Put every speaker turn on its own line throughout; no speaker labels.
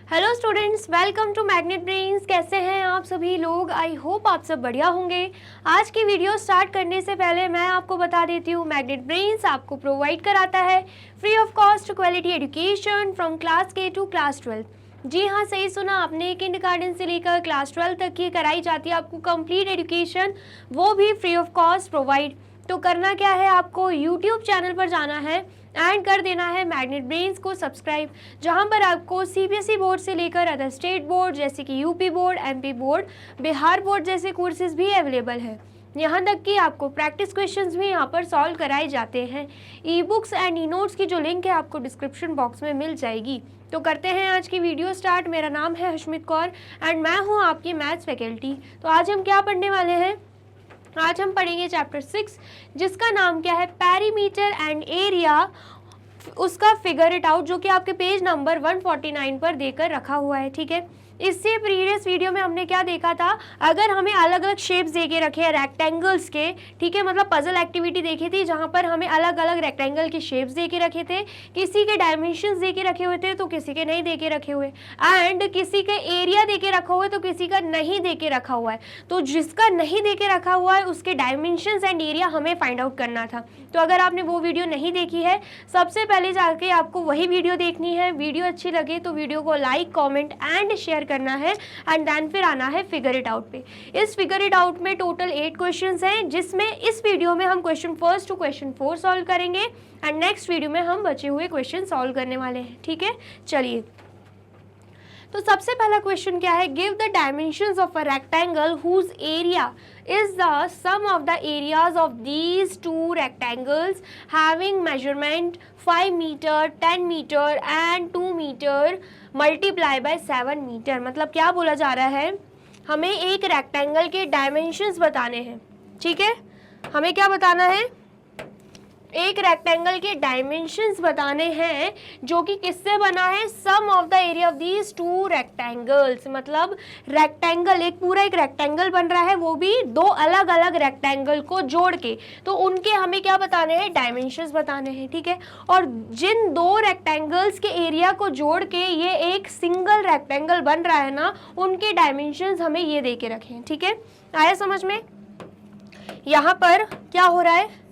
Hello students, welcome to Magnet Brains. कैसे हैं आप सभी लोग? आई होप आप सब बढ़िया होंगे। आज की वीडियो स्टार्ट करने से पहले मैं आपको बता देती हूँ, मैग्नेट ब्रेन्स आपको प्रोवाइड कराता है free of cost quality education from class के टू क्लास 12। जी हाँ, सही सुना आपने, किंडरगार्टन से लेकर क्लास 12 तक की कराई जाती है आपको कंप्लीट एजुकेशन, वो भी फ्री ऑफ कॉस्ट प्रोवाइड। तो करना क्या है, आपको यूट्यूब चैनल पर जाना है एंड कर देना है मैग्नेट ब्रेन्स को सब्सक्राइब, जहां पर आपको सीबीएसई बोर्ड से लेकर अदर स्टेट बोर्ड जैसे कि UP board, MP board, Bihar board जैसे कोर्सेज भी अवेलेबल है। यहाँ तक कि आपको प्रैक्टिस क्वेश्चंस भी यहाँ पर सॉल्व कराए जाते हैं। E books and e notes की जो लिंक है आपको डिस्क्रिप्शन बॉक्स में मिल जाएगी। तो करते हैं आज की वीडियो स्टार्ट। मेरा नाम है हशमित कौर एंड मैं हूँ आपकी मैथ्स फैकल्टी। तो आज हम क्या पढ़ने वाले हैं? आज हम पढ़ेंगे चैप्टर 6, जिसका नाम क्या है, पेरीमीटर एंड एरिया, उसका फिगर इट आउट, जो कि आपके पेज नंबर 149 पर देकर रखा हुआ है। ठीक है, इससे प्रीवियस वीडियो में हमने क्या देखा था, अगर हमें अलग अलग शेप्स दे के रखे हैं रेक्टेंगल्स के, ठीक है, मतलब पजल एक्टिविटी देखी थी जहां पर हमें अलग अलग रेक्टेंगल के शेप्स दे के रखे थे, किसी के डायमेंशंस दे के रखे हुए थे तो किसी के नहीं दे के रखे हुए, एंड किसी के एरिया दे के रखा हुआ है तो किसी का नहीं दे के रखा हुआ है। तो जिसका नहीं दे के रखा हुआ है उसके डायमेंशंस एंड एरिया हमें फाइंड आउट करना था। तो अगर आपने वो वीडियो नहीं देखी है, सबसे पहले जाके आपको वही वीडियो देखनी है। वीडियो अच्छी लगे तो वीडियो को लाइक, कमेंट एंड शेयर करना है एंड देन फिर आना है फिगर इट आउट पे। इस फिगर इट आउट में टोटल 8 क्वेश्चंस हैं, जिसमें इस वीडियो में हम क्वेश्चन 1 टू क्वेश्चन 4 सॉल्व करेंगे एंड नेक्स्ट वीडियो में हम बचे हुए क्वेश्चन सॉल्व करने वाले हैं। ठीक है, चलिए। तो सबसे पहला क्वेश्चन क्या है, give the dimensions of a rectangle whose area is the sum of the areas of these two rectangles having measurement 5 meter, 10 meter and 2 meter multiply by 7 meter। मतलब क्या बोला जा रहा है, हमें एक रेक्टेंगल के डायमेंशंस बताने हैं। ठीक है, हमें क्या बताना है, एक रेक्टेंगल के डायमेंशंस बताने हैं, जो कि किससे बना है, sum of the area of these two rectangles. मतलब रेक्टेंगल, एक पूरा एक रेक्टेंगल बन रहा है, वो भी दो अलग अलग रेक्टेंगल को जोड़ के, तो उनके हमें क्या बताने हैं, डायमेंशंस बताने हैं। ठीक है, और जिन दो रेक्टेंगल्स के एरिया को जोड़ के ये एक सिंगल रेक्टेंगल बन रहा है ना, उनके डायमेंशंस हमें ये दे के रखे हैं। ठीक है, आया समझ में? यहाँ पर क्या हो रहा है,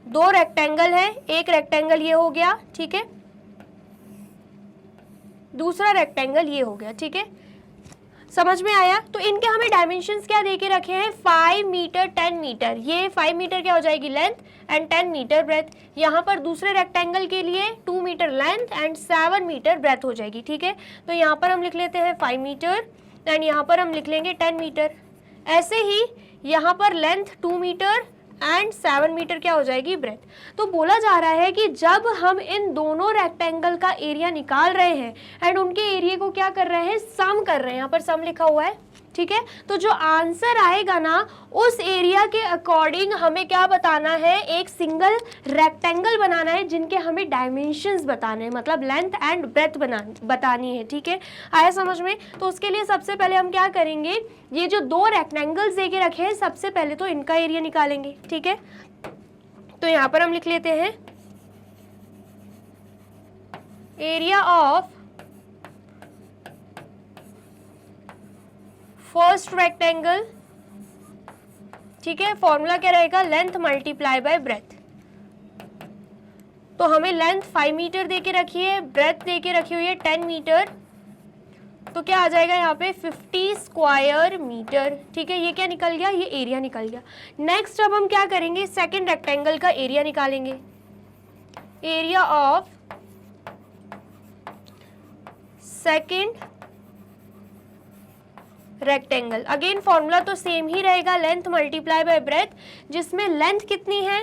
दो रेक्टेंगल है, एक रेक्टेंगल ये हो गया, ठीक है, दूसरा रेक्टेंगल ये हो गया। ठीक है, समझ में आया? तो इनके हमें डायमेंशंस क्या दे के रखे हैं, 5 मीटर, 10 मीटर। ये 5 मीटर क्या हो जाएगी, लेंथ, एंड 10 मीटर ब्रेथ। यहाँ पर दूसरे रेक्टेंगल के लिए 2 metre length and 7 metre breadth हो जाएगी। ठीक है, तो यहाँ पर हम लिख लेते हैं 5 मीटर एंड यहाँ पर हम लिख लेंगे 10 मीटर। ऐसे ही यहाँ पर लेंथ 2 मीटर एंड 7 मीटर क्या हो जाएगी, ब्रेथ। तो बोला जा रहा है कि जब हम इन दोनों रेक्टेंगल का एरिया निकाल रहे हैं एंड उनके एरिया को क्या कर रहे हैं, सम कर रहे हैं, यहाँ पर सम लिखा हुआ है। ठीक है, तो जो आंसर आएगा ना, उस एरिया के अकॉर्डिंग हमें क्या बताना है, एक सिंगल रेक्टेंगल बनाना है, जिनके हमें डायमेंशंस बताने हैं, मतलब लेंथ एंड ब्रेथ बतानी है। ठीक है, आया समझ में? तो उसके लिए सबसे पहले हम क्या करेंगे, ये जो दो रेक्टेंगल्स दे के रखे हैं, सबसे पहले तो इनका एरिया निकालेंगे। ठीक है, तो यहाँ पर हम लिख लेते हैं एरिया ऑफ फर्स्ट रेक्टेंगल। ठीक है, फॉर्मूला क्या रहेगा, लेंथ मल्टीप्लाई बाय ब्रेथ। तो हमें लेंथ 5 मीटर दे के रखी है, ब्रेथ दे के रखी हुई है 10 मीटर, तो क्या आ जाएगा यहाँ पे 50 स्क्वायर मीटर। ठीक है, ये क्या निकल गया, ये एरिया निकल गया। नेक्स्ट अब हम क्या करेंगे, सेकेंड रेक्टेंगल का एरिया निकालेंगे। Area of second rectangle, again formula तो सेम ही रहेगा, लेंथ मल्टीप्लाई बाय ब्रेथ, जिसमें लेंथ कितनी है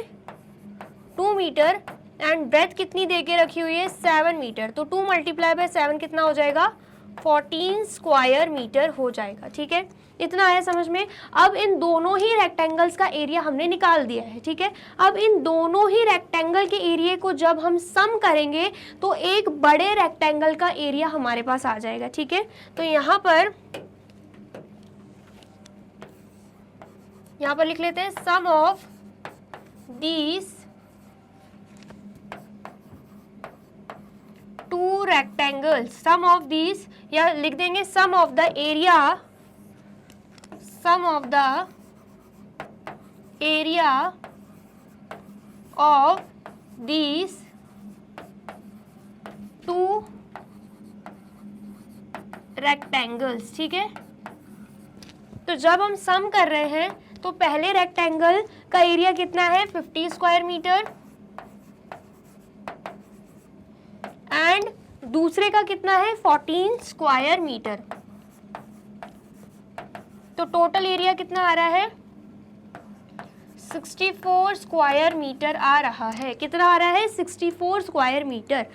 2 मीटर एंड ब्रेथ कितनी दे के रखी हुई है 7 मीटर। तो 2 मल्टीप्लाई बाय 7 कितना हो जाएगा, 14 स्क्वायर मीटर हो जाएगा। ठीक है, इतना आया समझ में? अब इन दोनों ही रेक्टेंगल्स का एरिया हमने निकाल दिया है। ठीक है, अब इन दोनों ही रेक्टेंगल के एरिया को जब हम सम करेंगे तो एक बड़े रेक्टेंगल का एरिया हमारे पास आ जाएगा। ठीक है, तो यहाँ पर लिख लेते हैं sum of these two rectangles, sum of these, या लिख देंगे sum of the area, sum of the area of these two rectangles. ठीक है, तो जब हम सम कर रहे हैं तो पहले रेक्टेंगल का एरिया कितना है 50 स्क्वायर मीटर एंड दूसरे का कितना है 14 स्क्वायर मीटर। तो टोटल एरिया कितना आ रहा है 64 स्क्वायर मीटर आ रहा है। कितना आ रहा है 64 स्क्वायर मीटर।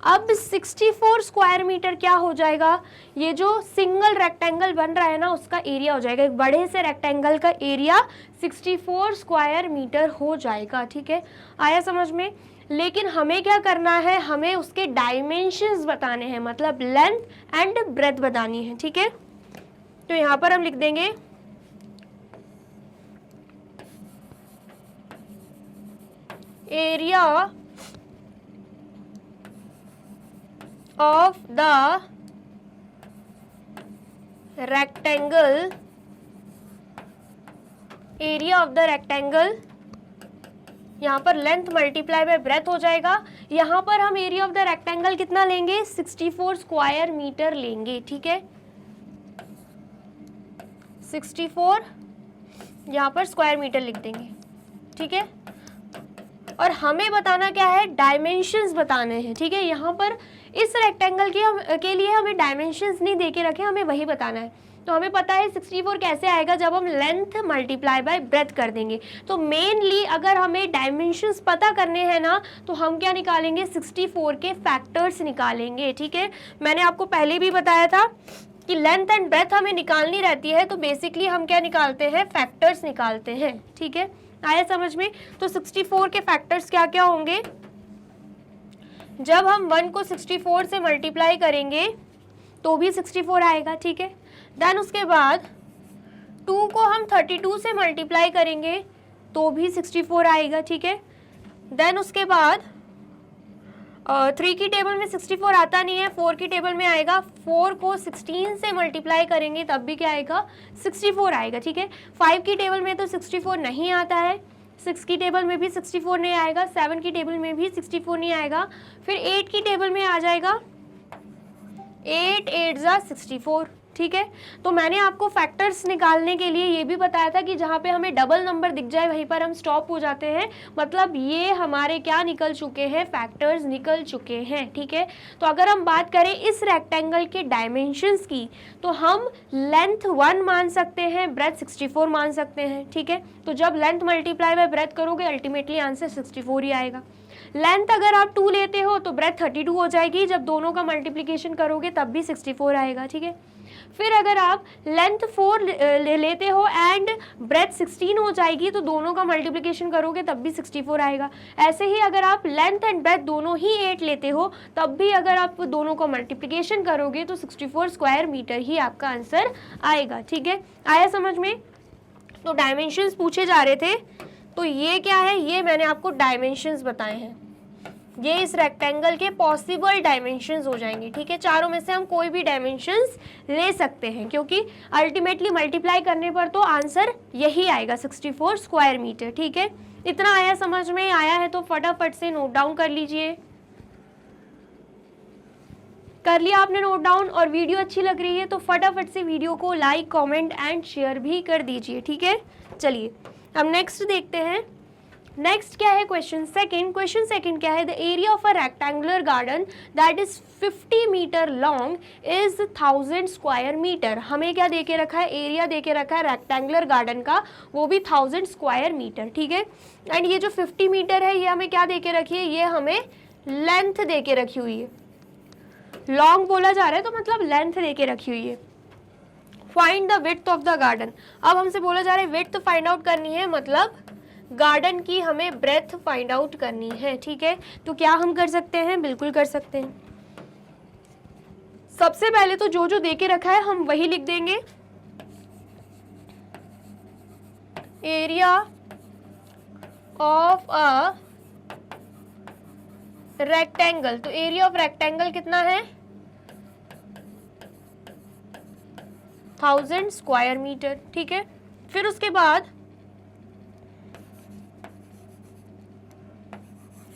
अब 64 स्क्वायर मीटर क्या हो जाएगा, ये जो सिंगल रेक्टेंगल बन रहा है ना उसका एरिया हो जाएगा। एक बड़े से रेक्टेंगल का एरिया 64 स्क्वायर मीटर हो जाएगा। ठीक है, आया समझ में। लेकिन हमें क्या करना है, हमें उसके डायमेंशंस बताने हैं, मतलब लेंथ एंड ब्रेथ बतानी है। ठीक है, तो यहाँ पर हम लिख देंगे area of the rectangle, area of the rectangle, यहाँ पर लेंथ मल्टीप्लाई बाय ब्रेथ हो जाएगा। यहाँ पर हम एरिया ऑफ द रेक्टेंगल कितना लेंगे 64 स्क्वायर मीटर लेंगे। ठीक है, 64 यहाँ पर स्क्वायर मीटर लिख देंगे। ठीक है, और हमें बताना क्या है, डायमेंशंस बताने हैं। ठीक है, यहाँ पर इस रेक्टेंगल के लिए हमें डायमेंशंस नहीं देके रखे, हमें वही बताना है। तो हमें पता है 64 कैसे आएगा, जब हम लेंथ मल्टीप्लाई बाय ब्रेथ कर देंगे। तो मेनली अगर हमें डायमेंशंस पता करने हैं ना तो हम क्या निकालेंगे 64 के फैक्टर्स निकालेंगे। ठीक है, मैंने आपको पहले भी बताया था कि लेंथ एंड ब्रेथ हमें निकालनी रहती है, तो बेसिकली हम क्या निकालते हैं, फैक्टर्स निकालते हैं। ठीक है, आया समझ में। तो 64 के फैक्टर्स क्या क्या होंगे, जब हम 1 को 64 से मल्टीप्लाई करेंगे तो भी 64 आएगा। ठीक है, देन उसके बाद 2 को हम 32 से मल्टीप्लाई करेंगे तो भी 64 आएगा। ठीक है, देन उसके बाद 3 की टेबल में 64 आता नहीं है, 4 की टेबल में आएगा। 4 को 16 से मल्टीप्लाई करेंगे तब भी क्या आएगा 64 आएगा। ठीक है, 5 की टेबल में तो 64 नहीं आता है, 6 की टेबल में भी 64 नहीं आएगा, 7 की टेबल में भी 64 नहीं आएगा। फिर 8 की टेबल में आ जाएगा 8 8 जा 64। ठीक है, तो मैंने आपको फैक्टर्स निकालने के लिए ये भी बताया था कि जहाँ पे हमें डबल नंबर दिख जाए वहीं पर हम स्टॉप हो जाते हैं, मतलब ये हमारे क्या निकल चुके हैं, फैक्टर्स निकल चुके हैं। ठीक है, तो अगर हम बात करें इस रेक्टेंगल के डायमेंशंस की तो हम लेंथ 1 मान सकते हैं, ब्रेथ 64 मान सकते हैं। ठीक है, तो जब लेंथ मल्टीप्लाई बाय ब्रेथ करोगे अल्टीमेटली आंसर 64 ही आएगा। लेंथ अगर आप 2 लेते हो तो ब्रेथ 32 हो जाएगी, जब दोनों का मल्टीप्लिकेशन करोगे तब भी 64 आएगा। ठीक है, फिर अगर आप लेंथ 4 लेते हो एंड ब्रेथ 16 हो जाएगी तो दोनों का मल्टीप्लिकेशन करोगे तब भी 64 आएगा। ऐसे ही अगर आप लेंथ एंड ब्रेथ दोनों ही 8 लेते हो तब भी अगर आप दोनों का मल्टीप्लिकेशन करोगे तो 64 स्क्वायर मीटर ही आपका आंसर आएगा। ठीक है, आया समझ में। तो डायमेंशंस पूछे जा रहे थे, तो ये क्या है, ये मैंने आपको डायमेंशंस बताए हैं, ये इस रेक्टेंगल के पॉसिबल डायमेंशंस हो जाएंगे। ठीक है, चारों में से हम कोई भी डायमेंशंस ले सकते हैं क्योंकि अल्टीमेटली मल्टीप्लाई करने पर तो आंसर यही आएगा 64 स्क्वायर मीटर। ठीक है, इतना आया समझ में, आया है तो फटाफट से नोट डाउन कर लीजिए। कर लिया आपने नोट डाउन, और वीडियो अच्छी लग रही है तो फटाफट से वीडियो को लाइक कमेंट एंड शेयर भी कर दीजिए। ठीक है, चलिए अब नेक्स्ट देखते हैं। नेक्स्ट क्या है, क्वेश्चन सेकंड क्या है, the area of a rectangular garden that is 50 metre long is 1000 square metre. हमें क्या दे के रखा है, एरिया दे के रखा है रेक्टेंगुलर गार्डन का, वो भी 1000 स्क्वायर मीटर। ठीक है, एंड ये जो 50 मीटर है ये हमें क्या दे के रखी है, ये हमें लेंथ दे के रखी हुई है। लॉन्ग बोला जा रहा है तो मतलब लेंथ दे के रखी हुई है। Find the width of the garden, अब हमसे बोला जा रहा है विड्थ फाइंड आउट करनी है, मतलब गार्डन की हमें ब्रेथ फाइंड आउट करनी है। ठीक है, तो क्या हम कर सकते हैं, बिल्कुल कर सकते हैं। सबसे पहले तो जो जो देके रखा है हम वही लिख देंगे। एरिया ऑफ अ रेक्टेंगल, तो एरिया ऑफ रेक्टेंगल कितना है 1000 स्क्वायर मीटर, ठीक है। फिर उसके बाद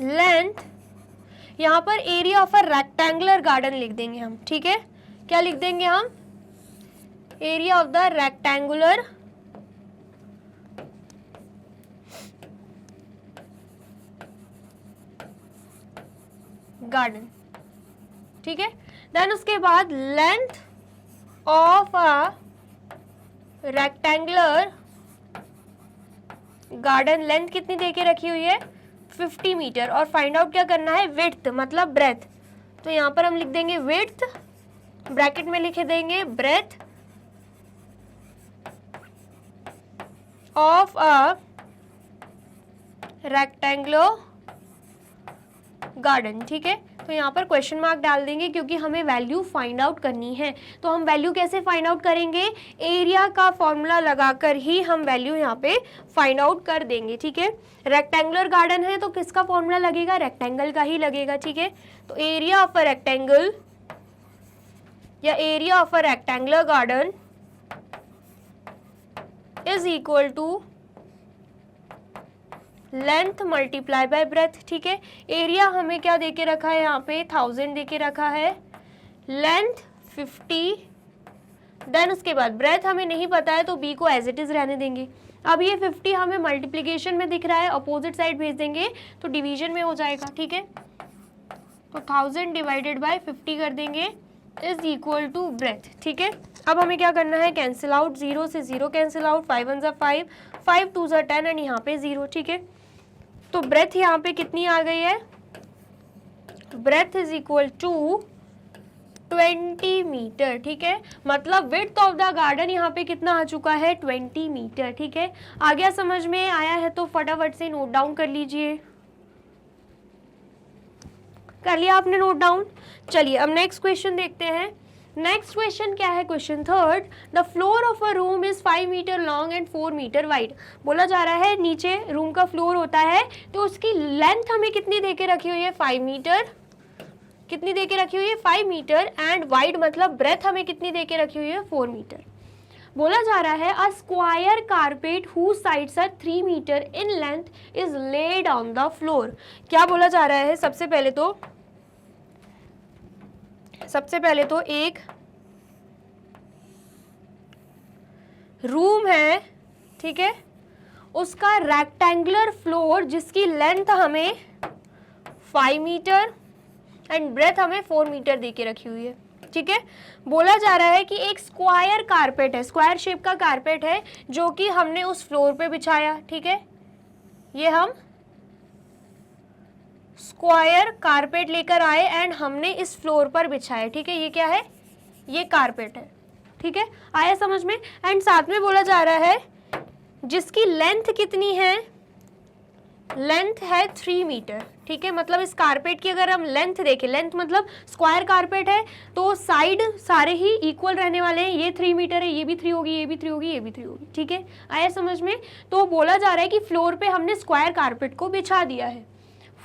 लेंथ, यहां पर area of a rectangular garden लिख देंगे हम, ठीक है। क्या लिख देंगे हम, area of the rectangular garden, ठीक है। देन उसके बाद length of a rectangular garden, length कितनी देके रखी हुई है 50 मीटर, और फाइंड आउट क्या करना है विड्थ मतलब ब्रेथ, तो यहां पर हम लिख देंगे विड्थ, ब्रैकेट में लिख देंगे breadth of a rectangular garden, ठीक है। तो यहाँ पर क्वेश्चन मार्क डाल देंगे क्योंकि हमें वैल्यू फाइंड आउट करनी है। तो हम वैल्यू कैसे फाइंड आउट करेंगे, एरिया का फॉर्मूला लगाकर ही हम वैल्यू यहाँ पे फाइंड आउट कर देंगे, ठीक है। रेक्टेंगुलर गार्डन है तो किसका फॉर्मूला लगेगा, रेक्टेंगल का ही लगेगा, ठीक है। तो एरिया ऑफ अ रेक्टेंगल या area of a rectangular garden is equal to length multiply by breadth, ठीक है। एरिया हमें क्या देके रखा है यहाँ पे 1000 देके रखा है, लेंथ 50, देन उसके बाद ब्रेथ हमें नहीं पता है तो बी को एज इट इज रहने देंगे। अब ये 50 हमें मल्टीप्लिकेशन में दिख रहा है, अपोजिट साइड भेज देंगे तो डिवीजन में हो जाएगा, ठीक है। तो 1000 डिवाइडेड बाय 50 कर देंगे इज इक्वल टू ब्रेथ, ठीक है। अब हमें क्या करना है, कैंसिल आउट, 0 से 0 कैंसिल आउट, 5 1 ज़ा 5, 5 2 ज़ा 10 एंड यहाँ पे 0, ठीक है। तो ब्रेथ यहाँ पे कितनी आ गई है, breadth is equal to 20 metre, ठीक है। मतलब विड्थ ऑफ द गार्डन यहाँ पे कितना आ चुका है 20 मीटर, ठीक है। आ गया, समझ में आया है तो फटाफट से नोट डाउन कर लीजिए। कर लिया आपने नोट डाउन। चलिए अब नेक्स्ट क्वेश्चन देखते हैं। नेक्स्ट क्वेश्चन क्या है, question third, the floor of a room is 5 metre long and 4 metre wide. बोला जा रहा है नीचे रूम का फ्लोर होता है तो उसकी लेंथ हमें कितनी देके रखी हुई है 5 मीटर, कितनी देके रखी हुई है 5 मीटर, एंड वाइड मतलब ब्रेथ हमें कितनी देके रखी हुई है 4 मीटर। बोला जा रहा है a square carpet whose sides are 3 metre in length is laid on the floor. क्या बोला जा रहा है, सबसे पहले तो एक रूम है, ठीक है, उसका रेक्टेंगुलर फ्लोर जिसकी लेंथ हमें 5 मीटर एंड ब्रेथ हमें 4 मीटर देके रखी हुई है, ठीक है। बोला जा रहा है कि एक स्क्वायर कारपेट है, स्क्वायर शेप का कारपेट है जो कि हमने उस फ्लोर पे बिछाया, ठीक है। ये हम स्क्वायर कारपेट लेकर आए एंड हमने इस फ्लोर पर बिछाया, ठीक है। ये क्या है, ये कारपेट है, ठीक है। आया समझ में। एंड साथ में बोला जा रहा है जिसकी लेंथ कितनी है, लेंथ है 3 मीटर, ठीक है। मतलब इस कारपेट की अगर हम लेंथ देखें, लेंथ मतलब स्क्वायर कारपेट है तो साइड सारे ही इक्वल रहने वाले हैं, ये 3 मीटर है, ये भी 3 होगी, ये भी 3 होगी, ये भी 3 होगी, ठीक है। आया समझ में। तो बोला जा रहा है कि फ्लोर पे हमने स्क्वायर कारपेट को बिछा दिया है।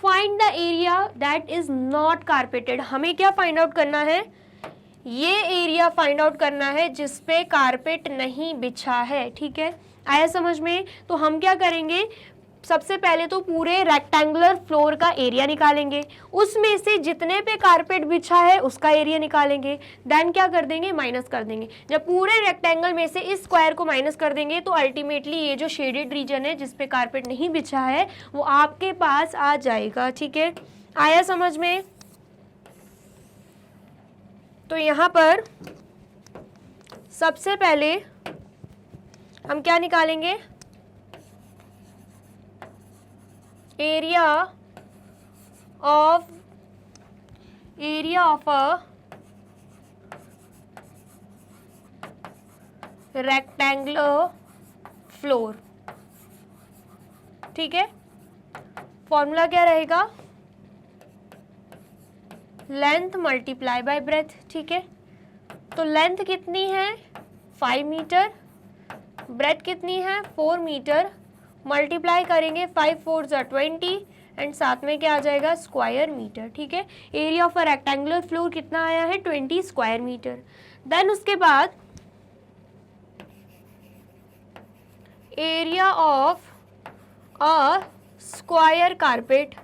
Find the area that is not carpeted. हमें क्या फाइंड आउट करना है, ये एरिया फाइंड आउट करना है जिसपे कारपेट नहीं बिछा है, ठीक है। आया समझ में। तो हम क्या करेंगे, सबसे पहले तो पूरे रेक्टेंगुलर फ्लोर का एरिया निकालेंगे, उसमें से जितने पे कारपेट बिछा है उसका एरिया निकालेंगे, देन क्या कर देंगे, माइनस कर देंगे। जब पूरे रेक्टेंगल में से इस स्क्वायर को माइनस कर देंगे तो अल्टीमेटली ये जो शेडेड रीजन है जिसपे कारपेट नहीं बिछा है वो आपके पास आ जाएगा, ठीक है। आया समझ में। तो यहाँ पर सबसे पहले हम क्या निकालेंगे, area of a rectangular floor, ठीक है। फॉर्मूला क्या रहेगा, लेंथ मल्टीप्लाई बाय ब्रेथ, ठीक है। तो लेंथ कितनी है 5 मीटर, ब्रेथ कितनी है 4 मीटर, मल्टीप्लाई करेंगे 5 4 ज़ा 20 एंड साथ में क्या आ जाएगा, स्क्वायर मीटर। ठीक है, area of a rectangular floor कितना आया है, 20 स्क्वायर मीटर। देन उसके बाद area of a square carpet,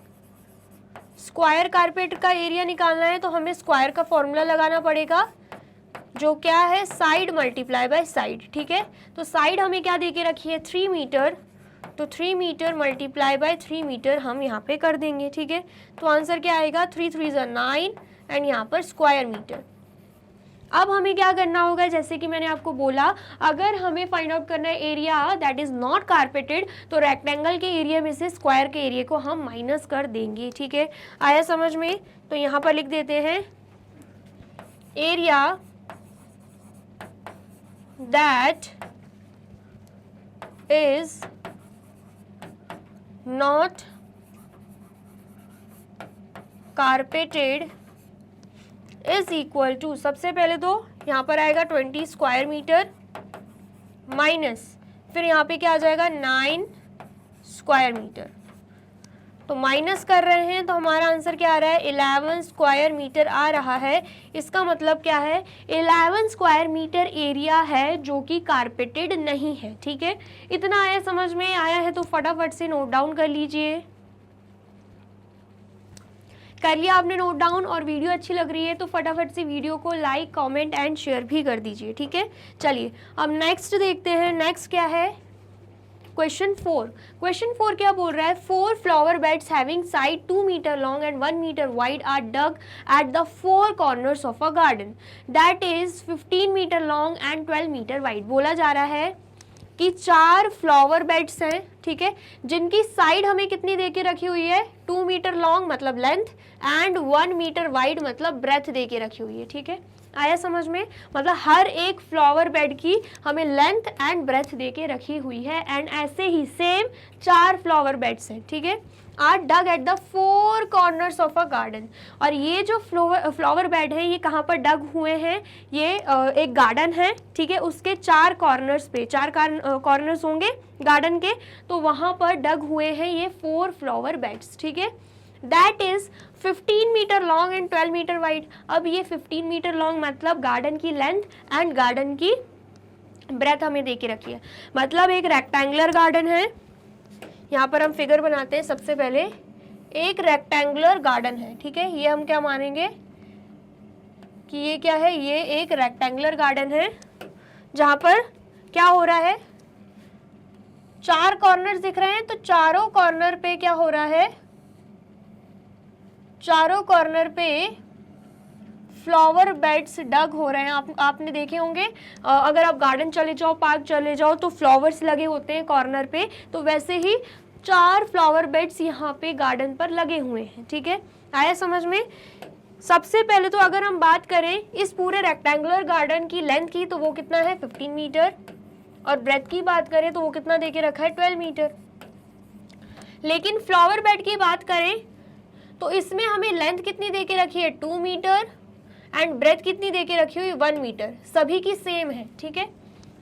square carpet का एरिया निकालना है तो हमें स्क्वायर का फॉर्मूला लगाना पड़ेगा, जो क्या है, साइड मल्टीप्लाई बाय साइड। ठीक है, तो साइड हमें क्या देके रखी है, 3 मीटर, तो 3 मीटर मल्टीप्लाई बाय 3 मीटर हम यहाँ पे कर देंगे। ठीक है, तो आंसर क्या आएगा, 3 3 ज़ा 9 एंड यहाँ पर स्क्वायर मीटर। अब हमें क्या करना होगा, जैसे कि मैंने आपको बोला, अगर हमें फाइंड आउट करना है area that is not carpeted, तो रेक्टेंगल के एरिया में से स्क्वायर के एरिया को हम माइनस कर देंगे। ठीक है, आया समझ में? तो यहाँ पर लिख देते हैं area that is not carpeted is equal to, सबसे पहले तो यहाँ पर आएगा 20 स्क्वायर मीटर माइनस, फिर यहाँ पे क्या आ जाएगा, 9 स्क्वायर मीटर। तो माइनस कर रहे हैं तो हमारा आंसर क्या आ रहा है, 11 स्क्वायर मीटर आ रहा है। इसका मतलब क्या है, 11 स्क्वायर मीटर एरिया है जो कि कारपेटेड नहीं है। ठीक है, इतना आया, समझ में आया है तो फटाफट से नोट डाउन कर लीजिए। कर लिया आपने नोट डाउन, और वीडियो अच्छी लग रही है तो फटाफट से वीडियो को लाइक, कमेंट एंड शेयर भी कर दीजिए। ठीक है, चलिए अब नेक्स्ट देखते हैं। नेक्स्ट क्या है, क्वेश्चन 4। क्वेश्चन 4 क्या बोल रहा है, 4 flower beds having side 2 metre long and 1 metre wide are dug at the 4 corners of a garden that is 15 metre long and 12 metre wide. बोला जा रहा है कि 4 फ्लावर बेड्स हैं, ठीक है, जिनकी साइड हमें कितनी दे के रखी हुई है, 2 मीटर लॉन्ग मतलब लेंथ एंड 1 मीटर वाइड मतलब ब्रेथ दे के रखी हुई है। ठीक है, आया समझ में? मतलब हर एक फ्लावर बेड की हमें लेंथ एंड ब्रेथ दे के रखी हुई है, एंड ऐसे ही सेम 4 फ्लावर बेड्स हैं। ठीक है, are dug at the 4 corners of a garden. और ये जो फ्लावर बेड है ये कहाँ पर डग हुए हैं, ये एक गार्डन है। ठीक है, उसके 4 कॉर्नर्स पे 4 कॉर्नर्स होंगे गार्डन के, तो वहाँ पर डग हुए हैं ये 4 फ्लावर बेड्स। ठीक है, that is 15 metre long and 12 metre wide. अब ये 15 मीटर लॉन्ग मतलब गार्डन की लेंथ एंड गार्डन की ब्रेथ हमें दे के रखी है। मतलब एक रेक्टेंगुलर गार्डन है, यहाँ पर हम फिगर बनाते हैं। सबसे पहले एक रेक्टेंगुलर गार्डन है। ठीक है, ये हम क्या मानेंगे कि ये क्या है, ये एक रेक्टेंगुलर गार्डन है जहाँ पर क्या हो रहा है, 4 कॉर्नर्स दिख रहे हैं, तो चारों कॉर्नर पे क्या हो रहा है, चारों कॉर्नर पे फ्लावर बेड्स डग हो रहे हैं। आपने देखे होंगे, अगर आप गार्डन चले जाओ, पार्क चले जाओ, तो फ्लावर्स लगे होते हैं कॉर्नर पे, तो वैसे ही 4 फ्लावर बेड्स यहाँ पे गार्डन पर लगे हुए हैं। ठीक है, आया समझ में? सबसे पहले तो अगर हम बात करें इस पूरे रेक्टेंगुलर गार्डन की लेंथ की, तो वो कितना है, 15 मीटर, और ब्रेथ की बात करें तो वो कितना देके रखा है, 12 मीटर। लेकिन फ्लावर बेड की बात करें तो इसमें हमें लेंथ कितनी दे के रखी है, 2 मीटर, एंड ब्रेथ कितनी दे के रखी हुई, 1 मीटर। सभी की सेम है। ठीक है,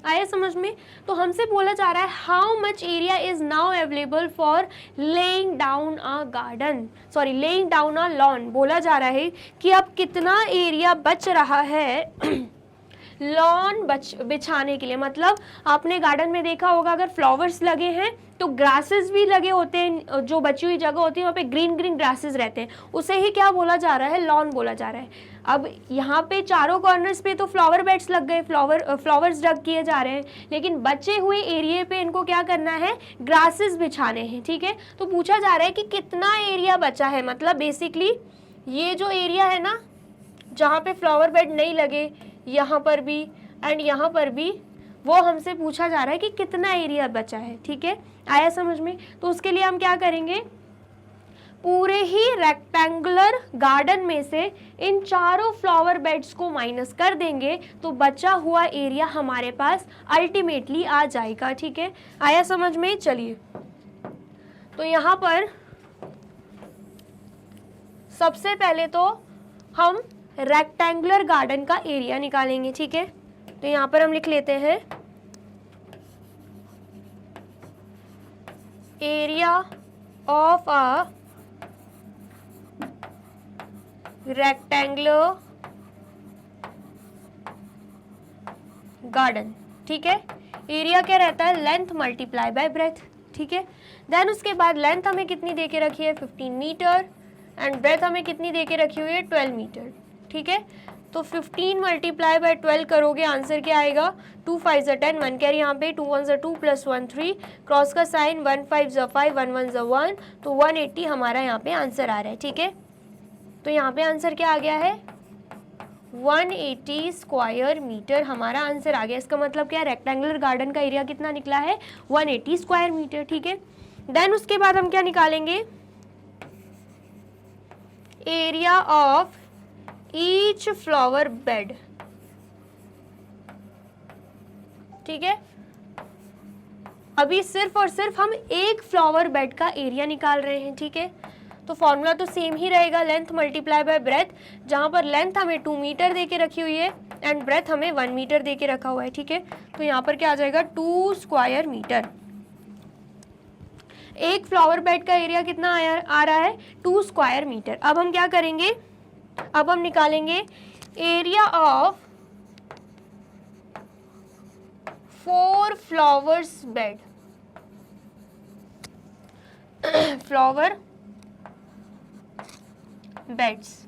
आया समझ में? तो हमसे बोला जा रहा है how much area is now available for laying down a garden, sorry laying down a lawn. बोला जा रहा है कि अब कितना एरिया बच रहा है लॉन बिछाने के लिए। मतलब आपने गार्डन में देखा होगा, अगर फ्लावर्स लगे हैं तो ग्रासेस भी लगे होते हैं, जो बची हुई जगह होती है वहाँ पे ग्रीन ग्रीन ग्रासेस रहते हैं, उसे ही क्या बोला जा रहा है, लॉन बोला जा रहा है। अब यहाँ पे चारों कॉर्नर्स पे तो फ्लावर बेड्स लग गए, फ्लावर्स डग किए जा रहे हैं, लेकिन बचे हुए एरिया पे इनको क्या करना है, ग्रासेस बिछाने हैं। ठीक है, तो पूछा जा रहा है कि कितना एरिया बचा है। मतलब बेसिकली ये जो एरिया है ना, जहाँ पे फ्लावर बेड नहीं लगे, यहाँ पर भी एंड यहाँ पर भी, वो हमसे पूछा जा रहा है कि कितना एरिया बचा है। ठीक है, आया समझ में? तो उसके लिए हम क्या करेंगे, पूरे ही रेक्टेंगुलर गार्डन में से इन चारों फ्लावर बेड्स को माइनस कर देंगे, तो बचा हुआ एरिया हमारे पास अल्टीमेटली आ जाएगा। ठीक है, आया समझ में? चलिए, तो यहाँ पर सबसे पहले तो हम रेक्टेंगुलर गार्डन का एरिया निकालेंगे। ठीक है, तो यहाँ पर हम लिख लेते हैं area of a rectangular garden, ठीक है। एरिया क्या रहता है, लेंथ मल्टीप्लाई बाय ब्रेथ, ठीक है। देन उसके बाद लेंथ हमें कितनी दे के रखी है 15 मीटर एंड ब्रेथ हमें कितनी दे के रखी हुई है 12 मीटर, ठीक है। तो 15 मल्टीप्लाई बाय 12 करोगे, आंसर क्या आएगा 2 5 ज़ा 10, 1 कैरी यहाँ पे, 2 1 ज़ा 2 प्लस 1 3, क्रॉस का साइन 1 5 ज़ा 5, 1 1 ज़ा 1, तो 180 हमारा यहाँ पे आंसर आ रहा है, ठीक है। तो यहाँ पे आंसर क्या आ गया है 180 स्क्वायर मीटर हमारा आंसर आ गया। इसका मतलब क्या है, रेक्टेंगुलर गार्डन का एरिया कितना निकला है 180 स्क्वायर मीटर, ठीक है। देन उसके बाद हम क्या निकालेंगे, area of each flower bed, ठीक है। अभी सिर्फ और सिर्फ हम एक फ्लावर बेड का एरिया निकाल रहे हैं, ठीक है। तो फॉर्मूला तो सेम ही रहेगा, लेंथ मल्टीप्लाई बाय ब्रेथ, जहां पर लेंथ हमें 2 मीटर दे के रखी हुई है एंड ब्रेथ हमें 1 मीटर दे के रखा हुआ है, ठीक है। तो यहाँ पर क्या आ जाएगा 2 स्क्वायर मीटर। एक फ्लावर बेड का एरिया कितना आ रहा है 2 स्क्वायर मीटर। अब हम क्या करेंगे, अब हम निकालेंगे area of 4 flowers bed, flower beds.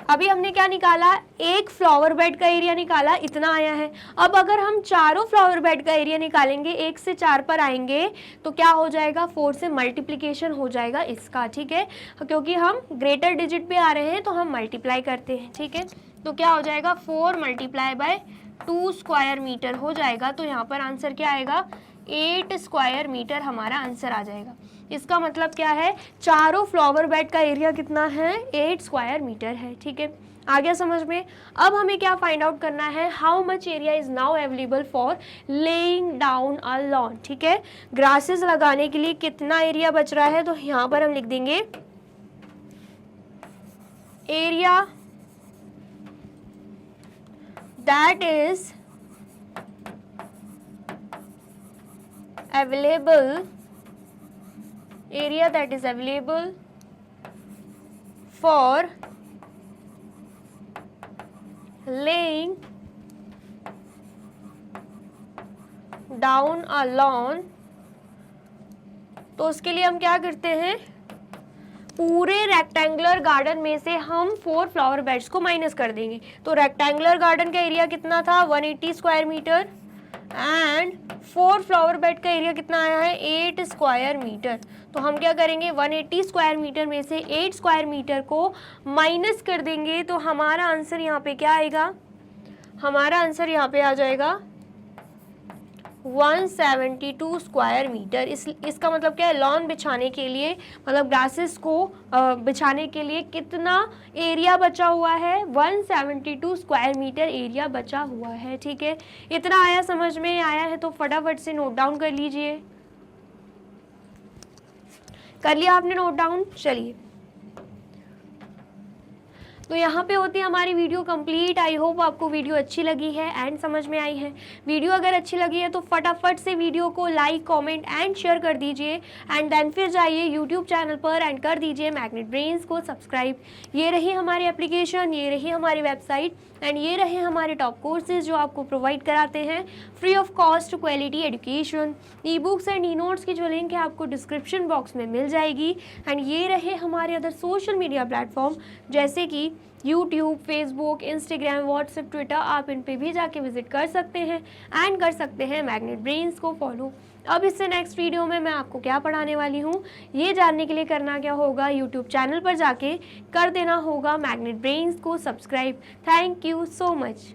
अभी हमने क्या निकाला, एक फ्लावर बेड का एरिया निकाला, इतना आया है। अब अगर हम चारों फ्लावर बेड का एरिया निकालेंगे, 1 से 4 पर आएंगे तो क्या हो जाएगा 4 से मल्टीप्लिकेशन हो जाएगा इसका, ठीक है। क्योंकि हम ग्रेटर डिजिट पे आ रहे हैं तो हम मल्टीप्लाई करते हैं, ठीक है। तो क्या हो जाएगा 4 मल्टीप्लाई बाय 2 स्क्वायर मीटर हो जाएगा। तो यहाँ पर आंसर क्या आएगा 8 स्क्वायर मीटर हमारा आंसर आ जाएगा। इसका मतलब क्या है, चारों फ्लावर बेड का एरिया कितना है 8 स्क्वायर मीटर है, ठीक है। आ गया समझ में। अब हमें क्या फाइंड आउट करना है, how much area is now available for laying down a lawn, ठीक है। ग्रासेस लगाने के लिए कितना एरिया बच रहा है, तो यहाँ पर हम लिख देंगे area that is available, area that is available for laying down a lawn। तो उसके लिए हम क्या करते हैं, पूरे रेक्टेंगुलर गार्डन में से हम 4 फ्लावर बेड्स को माइनस कर देंगे। तो रेक्टेंगुलर गार्डन का एरिया कितना था 180 square metre and 4 flower bed का एरिया कितना आया है 8 स्क्वायर मीटर। तो हम क्या करेंगे 180 स्क्वायर मीटर में से 8 स्क्वायर मीटर को माइनस कर देंगे। तो हमारा आंसर यहाँ पे क्या आएगा, हमारा आंसर यहाँ पे आ जाएगा 172 स्क्वायर मीटर। इसका मतलब क्या है, लॉन बिछाने के लिए मतलब ग्रासेस को बिछाने के लिए कितना एरिया बचा हुआ है 172 स्क्वायर मीटर एरिया बचा हुआ है, ठीक है। इतना आया, समझ में आया है तो फटाफट से नोट डाउन कर लीजिए। कर लिया आपने नोट डाउन, चलिए। तो यहाँ पे होती है हमारी वीडियो कंप्लीट। आई होप आपको वीडियो अच्छी लगी है एंड समझ में आई है। वीडियो अगर अच्छी लगी है तो फटाफट से वीडियो को लाइक, कमेंट एंड शेयर कर दीजिए एंड देन फिर जाइए यूट्यूब चैनल पर एंड कर दीजिए मैग्नेट ब्रेन्स को सब्सक्राइब। ये रही हमारी एप्लीकेशन, ये रही हमारी वेबसाइट एंड ये रहे हमारे टॉप कोर्सेज जो आपको प्रोवाइड कराते हैं free of cost quality education. E books and e notes की जो लिंक है आपको डिस्क्रिप्शन बॉक्स में मिल जाएगी एंड ये रहे हमारे अदर सोशल मीडिया प्लेटफॉर्म जैसे कि YouTube, Facebook, Instagram, WhatsApp, Twitter. आप इन पे भी जाके विजिट कर सकते हैं एंड कर सकते हैं मैग्नेट ब्रेन्स को फॉलो। अब इससे नेक्स्ट वीडियो में मैं आपको क्या पढ़ाने वाली हूँ ये जानने के लिए करना क्या होगा, यूट्यूब चैनल पर जाके कर देना होगा मैग्नेट ब्रेन्स को subscribe. Thank you so much.